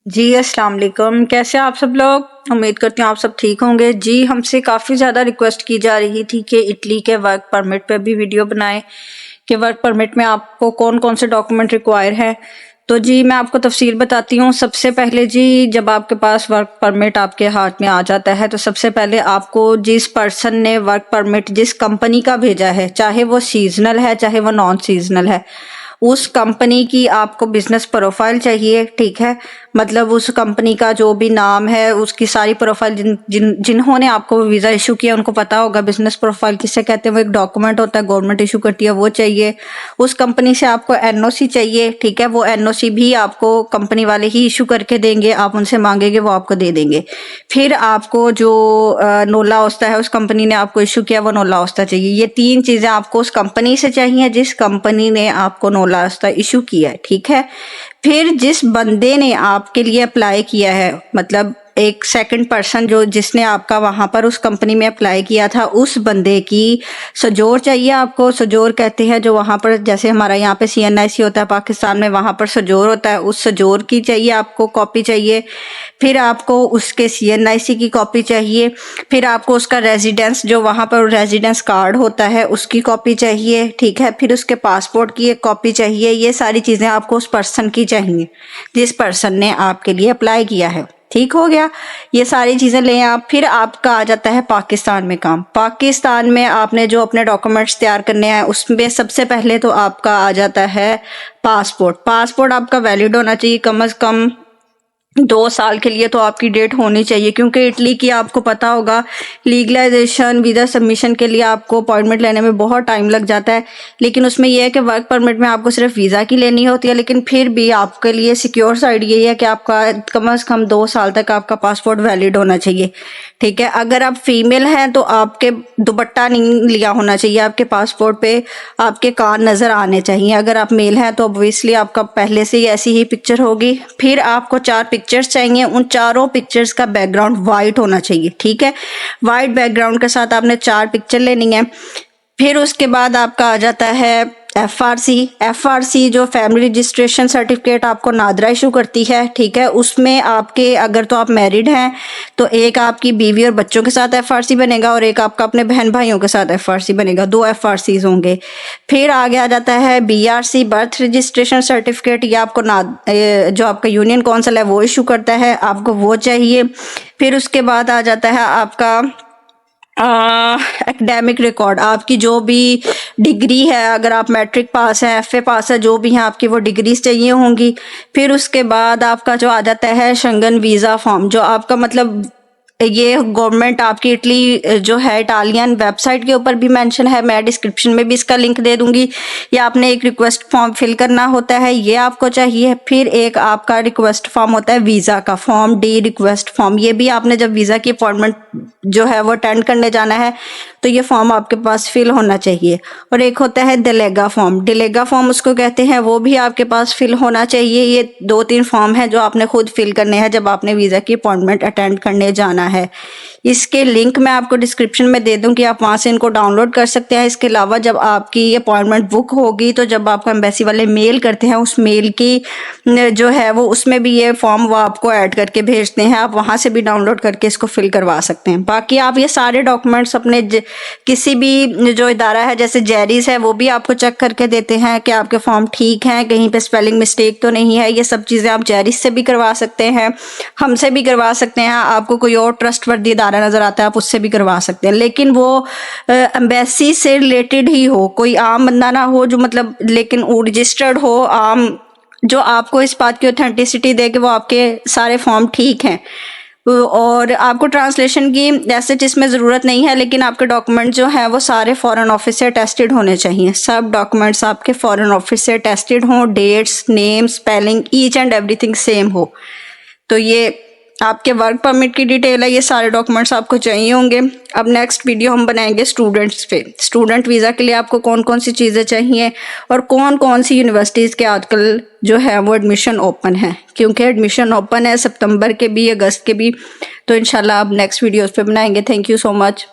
जी, अस्सलाम वालेकुम। कैसे आप सब लोग? उम्मीद करती हूँ आप सब ठीक होंगे। जी, हमसे काफ़ी ज़्यादा रिक्वेस्ट की जा रही थी कि इटली के वर्क परमिट पे भी वीडियो बनाएं कि वर्क परमिट में आपको कौन कौन से डॉक्यूमेंट रिक्वायर हैं। तो जी मैं आपको तफसील बताती हूँ। सबसे पहले जी, जब आपके पास वर्क परमिट आपके हाथ में आ जाता है तो सबसे पहले आपको जिस पर्सन ने वर्क परमिट जिस कंपनी का भेजा है, चाहे वो सीजनल है चाहे वो नॉन सीजनल है, उस कंपनी की आपको बिजनेस प्रोफाइल चाहिए। ठीक है, मतलब उस कंपनी का जो भी नाम है उसकी सारी प्रोफाइल, जिन्होंने आपको वीज़ा इशू किया उनको पता होगा बिजनेस प्रोफाइल किसे कहते हैं। वो एक डॉक्यूमेंट होता है, गवर्नमेंट इशू करती है, वो चाहिए। उस कंपनी से आपको एनओसी चाहिए। ठीक है, वो एनओसी भी आपको कंपनी वाले ही इशू करके देंगे, आप उनसे मांगेंगे वो आपको दे देंगे। फिर आपको जो नोला होता है उस कंपनी ने आपको इशू किया, वो नोला होता चाहिए। ये तीन चीज़ें आपको उस कंपनी से चाहिए जिस कंपनी ने आपको नोला होता इशू किया है। ठीक है, फिर जिस बंदे ने आपके लिए अप्लाई किया है, मतलब एक सेकंड पर्सन जो जिसने आपका वहां पर उस कंपनी में अप्लाई किया था, उस बंदे की सजोर चाहिए आपको। सजोर कहते हैं जो वहां पर, जैसे हमारा यहाँ पे सीएनआईसी होता है पाकिस्तान में, वहां पर सजोर होता है, उस सजोर की चाहिए आपको कॉपी चाहिए। फिर आपको उसके सीएनआईसी की कॉपी चाहिए। फिर आपको उसका रेजिडेंस, जो वहां पर रेजिडेंस कार्ड होता है, उसकी कॉपी चाहिए। ठीक है, फिर उसके पासपोर्ट की एक कॉपी चाहिए। ये सारी चीजें आपको उस पर्सन की चाहिए जिस पर्सन ने आपके लिए अप्लाई किया है। ठीक हो गया, ये सारी चीजें लें आप। फिर आपका आ जाता है पाकिस्तान में काम। पाकिस्तान में आपने जो अपने डॉक्यूमेंट्स तैयार करने हैं उसमें सबसे पहले तो आपका आ जाता है पासपोर्ट। पासपोर्ट आपका वैलिड होना चाहिए, कम से कम 2 साल के लिए तो आपकी डेट होनी चाहिए, क्योंकि इटली की आपको पता होगा लीगलाइजेशन वीज़ा सबमिशन के लिए आपको अपॉइंटमेंट लेने में बहुत टाइम लग जाता है। लेकिन उसमें यह है कि वर्क परमिट में आपको सिर्फ वीज़ा की लेनी होती है, लेकिन फिर भी आपके लिए सिक्योर साइड यही है कि आपका कम से कम 2 साल तक आपका पासपोर्ट वैलिड होना चाहिए। ठीक है, अगर आप फीमेल हैं तो आपके दुपट्टा नहीं लिया होना चाहिए, आपके पासपोर्ट पे आपके कान नज़र आने चाहिए। अगर आप मेल हैं तो ऑब्वियसली आपका पहले से ही ऐसी ही पिक्चर होगी। फिर आपको 4 पिक्चर्स चाहिए, उन चारों पिक्चर्स का बैकग्राउंड वाइट होना चाहिए। ठीक है, वाइट बैकग्राउंड के साथ आपने 4 पिक्चर लेनी है। फिर उसके बाद आपका आ जाता है एफआरसी जो फैमिली रजिस्ट्रेशन सर्टिफिकेट आपको नादरा इशू करती है। ठीक है, उसमें आपके, अगर तो आप मैरिड हैं तो एक आपकी बीवी और बच्चों के साथ एफआरसी बनेगा और एक आपका अपने बहन भाइयों के साथ एफआरसी बनेगा, 2 एफआरसीज होंगे। फिर आगे आ जाता है बीआरसी बर्थ रजिस्ट्रेशन सर्टिफिकेट, ये आपको जो आपका यूनियन काउंसिल है वो इशू करता है, आपको वो चाहिए। फिर उसके बाद आ जाता है आपका एकेडमिक रिकॉर्ड, आपकी जो भी डिग्री है, अगर आप मैट्रिक पास है, एफए पास है, जो भी है आपकी वो डिग्रीज चाहिए होंगी। फिर उसके बाद आपका जो आ जाता है शंगन वीज़ा फॉर्म, जो आपका मतलब ये गवर्नमेंट आपकी इटली जो है इटालियन वेबसाइट के ऊपर भी मेंशन है, मैं डिस्क्रिप्शन में भी इसका लिंक दे दूंगी। ये आपने एक रिक्वेस्ट फॉर्म फिल करना होता है, ये आपको चाहिए। फिर एक आपका रिक्वेस्ट फॉर्म होता है वीज़ा का, फॉर्म डी रिक्वेस्ट फॉर्म, ये भी आपने जब वीज़ा की अपॉइंटमेंट जो है वो अटेंड करने जाना है तो ये फॉर्म आपके पास फिल होना चाहिए। और एक होता है डिलेगा फॉर्म, डिलेगा फॉर्म उसको कहते हैं, वो भी आपके पास फिल होना चाहिए। ये 2-3 फॉर्म है जो आपने खुद फिल करने हैं जब आपने वीज़ा की अपॉइंटमेंट अटेंड करने जाना है। इसके लिंक मैं आपको डिस्क्रिप्शन में दे दूं कि आप वहां से इनको डाउनलोड कर सकते हैं। इसके अलावा जब आपकी अपॉइंटमेंट बुक होगी तो जब आपको एम्बेसी वाले मेल करते हैं, उस मेल की जो है वो उसमें भी ये फॉर्म वो आपको ऐड करके भेजते हैं, आप वहां से भी डाउनलोड करके इसको फिल करवा सकते हैं। बाकी आप ये सारे डॉक्यूमेंट्स अपने किसी भी जो इदारा है जैसे जेरीज है वो भी आपको चेक करके देते हैं कि आपके फॉर्म ठीक हैं, कहीं पे स्पेलिंग मिस्टेक तो नहीं है। ये सब चीज़ें आप जेरीज से भी करवा सकते हैं, हमसे भी करवा सकते हैं। आपको कोई और ट्रस्टवर्दी इदारा नज़र आता है आप उससे भी करवा सकते हैं, लेकिन वो एम्बेसी से रिलेटेड ही हो, कोई आम बंदा ना हो जो मतलब, लेकिन वो रजिस्टर्ड हो, आम, जो आपको इस बात की ऑथेंटिसिटी दे कि वो आपके सारे फॉर्म ठीक हैं। और आपको ट्रांसलेशन की ऐसे जिसमें ज़रूरत नहीं है, लेकिन आपके डॉक्यूमेंट जो हैं वो सारे फॉरेन ऑफिस से टेस्टेड होने चाहिए। सब डॉक्यूमेंट्स आपके फॉरेन ऑफिस से टेस्टेड हों, dates, name, spelling, each and everything same हो। तो ये आपके वर्क परमिट की डिटेल है, ये सारे डॉक्यूमेंट्स आपको चाहिए होंगे। अब नेक्स्ट वीडियो हम बनाएंगे स्टूडेंट्स पे, स्टूडेंट वीज़ा के लिए आपको कौन कौन सी चीज़ें चाहिए और कौन कौन सी यूनिवर्सिटीज़ के आजकल जो है वो एडमिशन ओपन है, क्योंकि एडमिशन ओपन है सितंबर के भी, अगस्त के भी। तो इंशाल्लाह अब नेक्स्ट वीडियोस पे बनाएंगे। Thank you so much.